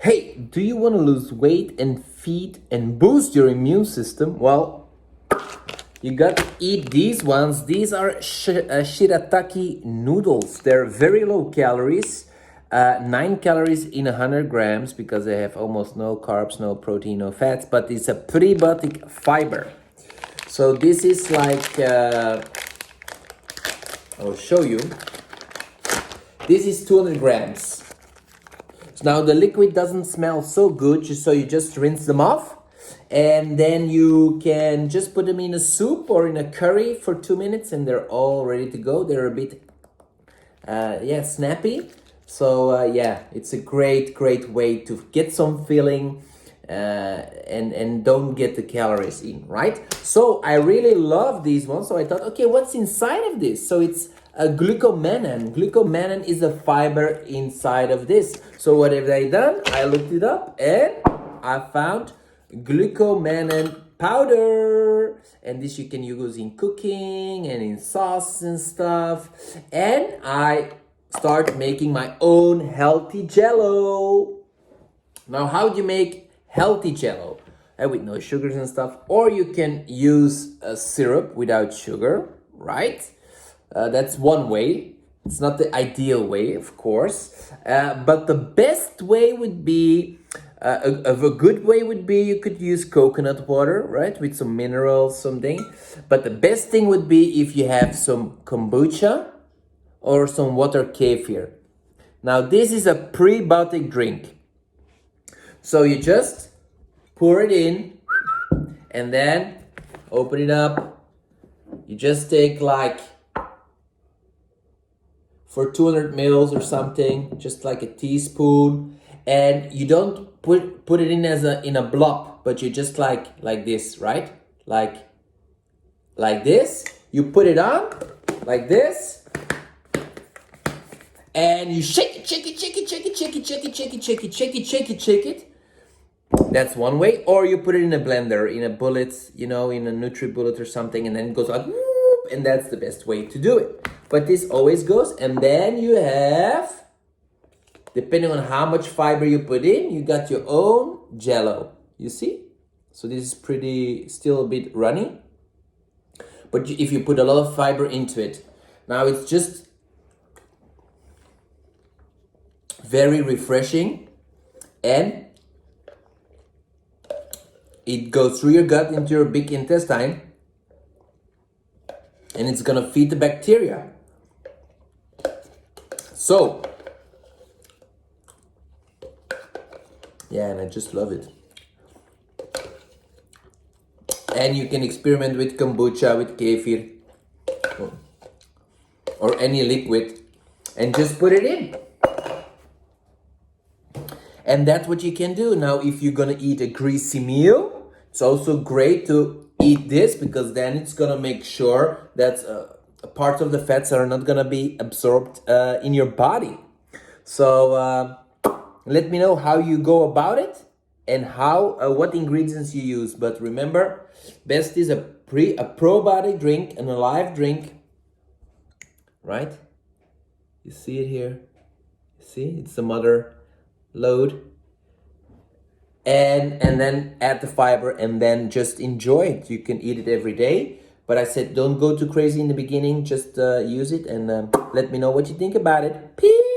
Hey, do you want to lose weight and feed and boost your immune system? Well, you got to eat these ones. These are shirataki noodles. They're very low calories, 9 calories in 100 grams because they have almost no carbs, no protein, no fats, but it's a prebiotic fiber. So this is like, I'll show you. This is 200 grams. Now the liquid doesn't smell so good, so you just rinse them off. And then you can just put them in a soup or in a curry for 2 minutes and they're all ready to go. They're a bit, snappy. So it's a great way to get some filling and don't get the calories in, right? So I really love these ones. So I thought, okay, what's inside of this? So it's a glucomannan. Glucomannan is a fiber inside of this. So what have I done? I looked it up and I found glucomannan powder. And this you can use in cooking and in sauce and stuff. And I start making my own healthy Jell-O. Now, how do you make healthy Jell-O? With no sugars and stuff. Or you can use a syrup without sugar, right? That's one way. It's not the ideal way, of course. But the best way would be, a good way would be you could use coconut water, right? With some minerals, something. But the best thing would be if you have some kombucha or some water kefir. Now, this is a prebiotic drink. So you just pour it in and then open it up. You just take like for 200 mils or something, just like a teaspoon, and you don't put it in in a blob, but you just like this, right? Like this. You put it on like this, and you shake it. That's one way. Or you put it in a blender, in a bullet, in a NutriBullet or something, and then it goes like, whoop, and that's the best way to do it. But this always goes, and then you have, depending on how much fiber you put in, you got your own Jell-O. You see? So this is still a bit runny. But if you put a lot of fiber into it, now it's just very refreshing, and it goes through your gut into your big intestine, and it's gonna feed the bacteria. So, yeah, and I just love it. And you can experiment with kombucha, with kefir, or any liquid, and just put it in. And that's what you can do. Now, if you're gonna eat a greasy meal, it's also great to eat this, because then it's gonna make sure that parts of the fats are not gonna be absorbed in your body. So let me know how you go about it and what ingredients you use. But remember, best is a probiotic drink, an alive drink, right? You see it here. See, it's the mother load. And then add the fiber and then just enjoy it. You can eat it every day. But I said, don't go too crazy in the beginning. Just use it and let me know what you think about it. Peace.